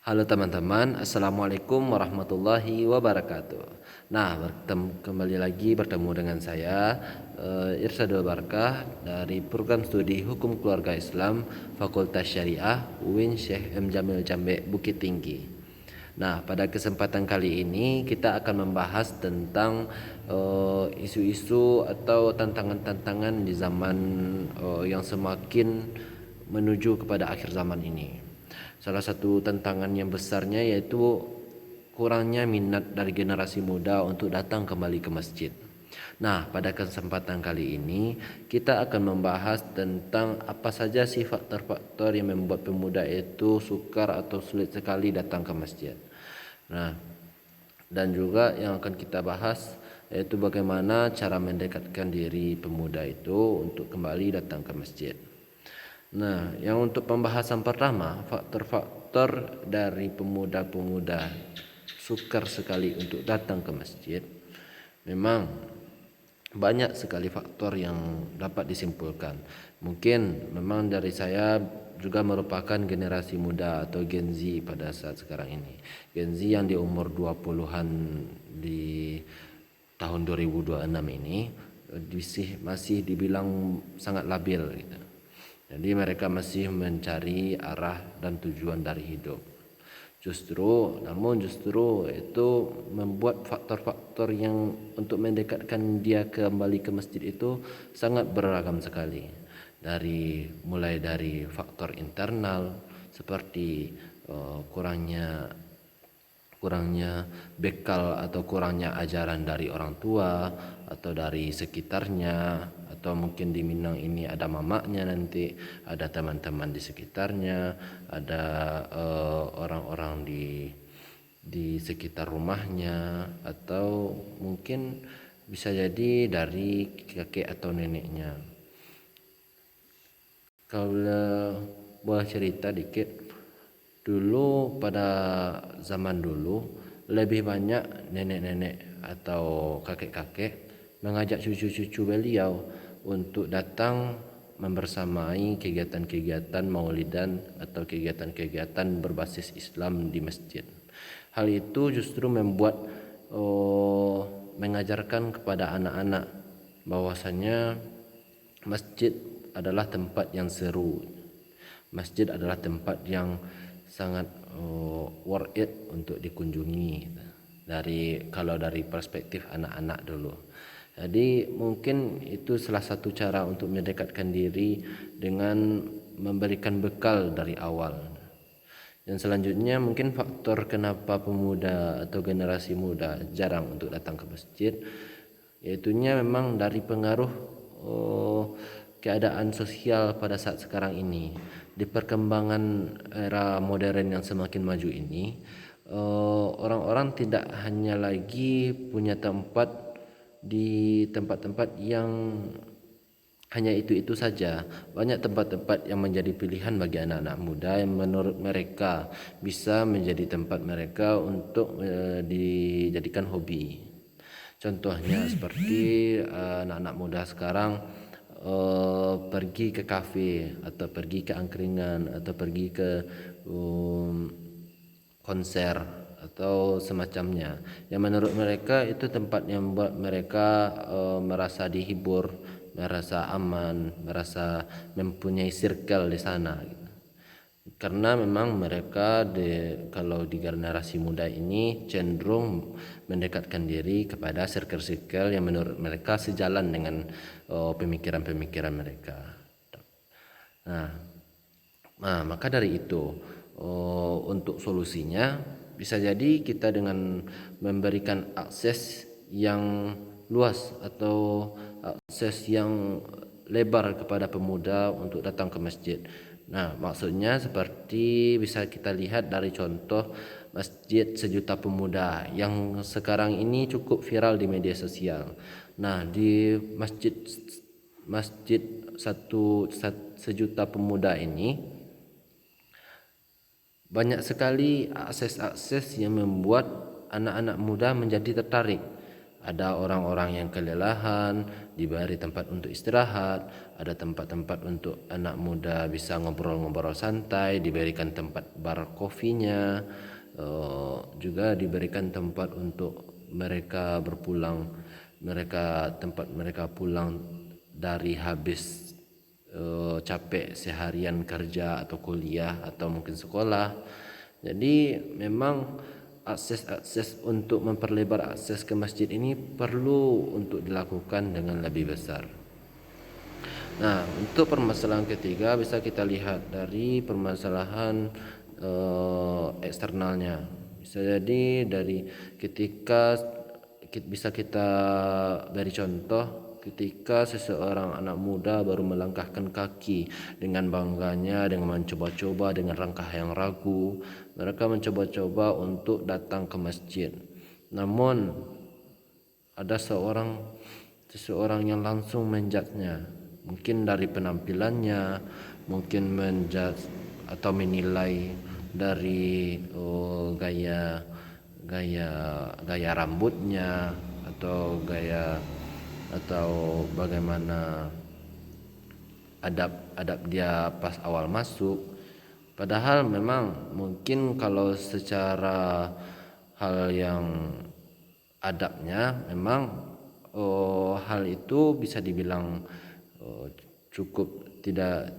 Halo teman-teman, Assalamualaikum warahmatullahi wabarakatuh. Nah, kembali lagi bertemu dengan saya Irsyadul Barkah dari program studi Hukum Keluarga Islam Fakultas Syariah UIN Syekh M. Jamil Jambe Bukit Tinggi. Nah, pada kesempatan kali ini kita akan membahas tentang isu-isu atau tantangan-tantangan di zaman yang semakin menuju kepada akhir zaman ini. Salah satu tantangan yang besarnya yaitu kurangnya minat dari generasi muda untuk datang kembali ke masjid. Nah, pada kesempatan kali ini kita akan membahas tentang apa saja sih faktor-faktor yang membuat pemuda itu sukar atau sulit sekali datang ke masjid. Nah, dan juga yang akan kita bahas yaitu bagaimana cara mendekatkan diri pemuda itu untuk kembali datang ke masjid. Nah, yang untuk pembahasan pertama, faktor-faktor dari pemuda-pemuda sukar sekali untuk datang ke masjid. Memang banyak sekali faktor yang dapat disimpulkan. Mungkin memang dari saya juga merupakan generasi muda atau Gen Z pada saat sekarang ini. Gen Z yang di umur 20-an di tahun 2026 ini masih dibilang sangat labil gitu. Jadi mereka masih mencari arah dan tujuan dari hidup. Namun justru itu membuat faktor-faktor yang untuk mendekatkan dia kembali ke masjid itu sangat beragam sekali. Mulai dari faktor internal seperti kurangnya bekal atau kurangnya ajaran dari orang tua atau dari sekitarnya, atau mungkin di Minang ini ada mamaknya, nanti ada teman-teman di sekitarnya, ada orang-orang di sekitar rumahnya, atau mungkin bisa jadi dari kakek atau neneknya. Kalau boleh cerita dikit, dulu pada zaman dulu lebih banyak nenek-nenek atau kakek-kakek mengajak cucu-cucu beliau untuk datang membersamai kegiatan-kegiatan maulidan atau kegiatan-kegiatan berbasis Islam di masjid. Hal itu justru mengajarkan kepada anak-anak bahwasanya masjid adalah tempat yang seru. Masjid adalah tempat yang sangat worth it untuk dikunjungi kalau dari perspektif anak-anak dulu. Jadi mungkin itu salah satu cara untuk mendekatkan diri dengan memberikan bekal dari awal. Dan selanjutnya mungkin faktor kenapa pemuda atau generasi muda jarang untuk datang ke masjid, yaitunya memang dari pengaruh keadaan sosial pada saat sekarang ini. Di perkembangan era modern yang semakin maju ini, orang-orang tidak hanya lagi punya tempat di tempat-tempat yang hanya itu saja. Banyak tempat-tempat yang menjadi pilihan bagi anak-anak muda yang menurut mereka bisa menjadi tempat mereka untuk dijadikan hobi. Contohnya seperti anak-anak muda sekarang pergi ke kafe atau pergi ke angkringan atau pergi ke konser atau semacamnya, yang menurut mereka itu tempat yang membuat mereka merasa dihibur, merasa aman, merasa mempunyai circle di sana gitu. Karena memang mereka kalau di generasi muda ini cenderung mendekatkan diri kepada circle-circle yang menurut mereka sejalan dengan pemikiran-pemikiran mereka. Nah, maka dari itu untuk solusinya bisa jadi kita dengan memberikan akses yang luas atau akses yang lebar kepada pemuda untuk datang ke masjid. Nah, maksudnya seperti bisa kita lihat dari contoh Masjid Sejuta Pemuda yang sekarang ini cukup viral di media sosial. Nah, di masjid Sejuta Pemuda ini banyak sekali akses-akses yang membuat anak-anak muda menjadi tertarik Ada orang-orang yang kelelahan, diberi tempat untuk istirahat, ada tempat-tempat untuk anak muda bisa ngobrol-ngobrol santai, diberikan tempat bar kopinya, juga diberikan tempat untuk mereka berpulang, tempat mereka pulang dari habis capek seharian kerja atau kuliah atau mungkin sekolah. Jadi memang akses untuk memperlebar akses ke masjid ini perlu untuk dilakukan dengan lebih besar. Nah, untuk permasalahan ketiga bisa kita lihat dari permasalahan eksternalnya. Bisa jadi dari ketika bisa kita beri contoh ketika seseorang anak muda baru melangkahkan kaki dengan bangganya, dengan mencoba-coba, dengan langkah yang ragu, mereka mencoba-coba untuk datang ke masjid. Namun ada seseorang yang langsung menjudge-nya, mungkin dari penampilannya, mungkin menjudge atau menilai dari gaya rambutnya atau bagaimana adab dia pas awal masuk. Padahal memang mungkin kalau secara hal yang adabnya memang hal itu bisa dibilang cukup tidak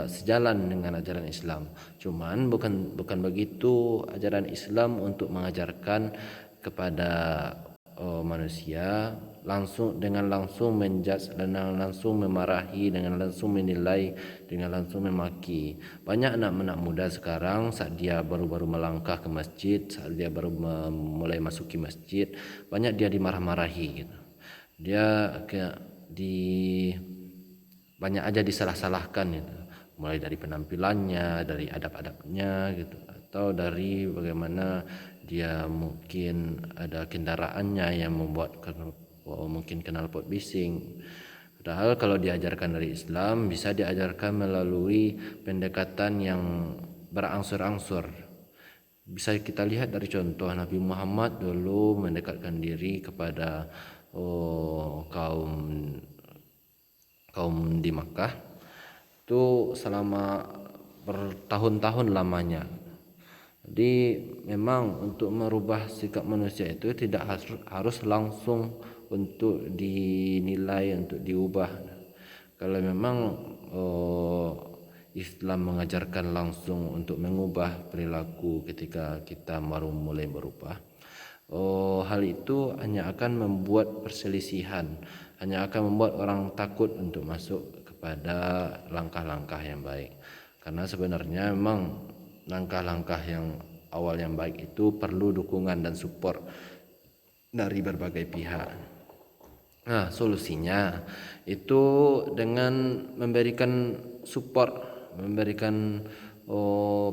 sejalan dengan ajaran Islam. Cuman bukan begitu ajaran Islam untuk mengajarkan kepada manusia dengan langsung menjudge, dengan langsung memarahi, dengan langsung menilai, dengan langsung memaki. Banyak anak-anak muda sekarang saat dia baru-baru melangkah ke masjid, saat dia baru mulai masuki masjid, banyak dia dimarah-marahi gitu. Dia kayak banyak aja disalah-salahkan gitu. Mulai dari penampilannya, dari adab-adabnya gitu, atau dari bagaimana dia mungkin ada kendaraannya yang membuat mungkin knalpot bising. Padahal kalau diajarkan dari Islam bisa diajarkan melalui pendekatan yang berangsur-angsur. Bisa kita lihat dari contoh Nabi Muhammad dulu mendekatkan diri kepada kaum di Makkah itu selama bertahun-tahun lamanya. Jadi memang untuk merubah sikap manusia itu tidak harus langsung untuk dinilai, untuk diubah. Kalau memang Islam mengajarkan langsung untuk mengubah perilaku ketika kita baru mulai berubah, hal itu hanya akan membuat perselisihan, hanya akan membuat orang takut untuk masuk kepada langkah-langkah yang baik. Karena sebenarnya memang langkah-langkah yang awal yang baik itu perlu dukungan dan support dari berbagai pihak. Nah, solusinya itu dengan memberikan support, memberikan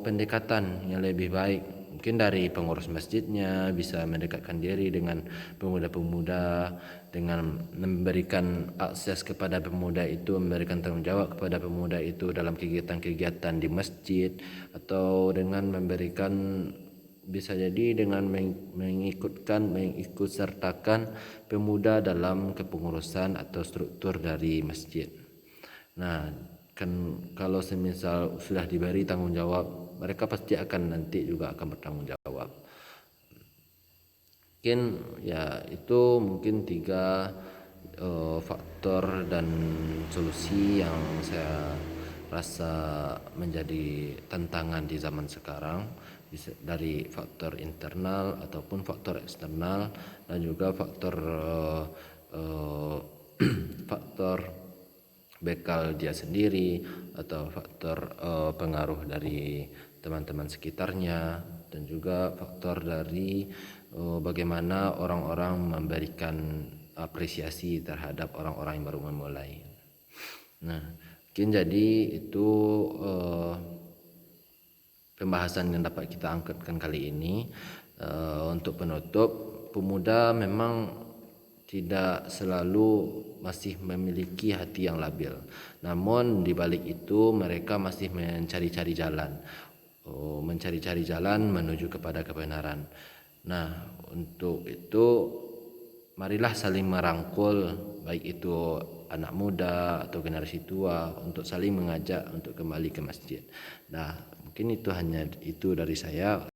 pendekatan yang lebih baik. Mungkin dari pengurus masjidnya bisa mendekatkan diri dengan pemuda-pemuda, dengan memberikan akses kepada pemuda itu, memberikan tanggung jawab kepada pemuda itu dalam kegiatan-kegiatan di masjid, atau dengan memberikan, bisa jadi dengan mengikut sertakan pemuda dalam kepengurusan atau struktur dari masjid. Nah, kan kalau semisal sudah diberi tanggung jawab, mereka pasti akan nanti juga akan bertanggung jawab. Mungkin ya itu mungkin 3 faktor dan solusi yang saya rasa menjadi tantangan di zaman sekarang, dari faktor internal ataupun faktor eksternal, dan juga faktor faktor bekal dia sendiri atau faktor pengaruh dari teman-teman sekitarnya, dan juga faktor dari bagaimana orang-orang memberikan apresiasi terhadap orang-orang yang baru memulai. Nah, mungkin jadi itu pembahasan yang dapat kita angkatkan kali ini. Untuk penutup, pemuda memang tidak selalu masih memiliki hati yang labil. Namun di balik itu mereka masih mencari-cari jalan menuju kepada kebenaran. Nah, untuk itu marilah saling merangkul, baik itu anak muda atau generasi tua, untuk saling mengajak untuk kembali ke masjid. Nah, mungkin itu hanya itu dari saya.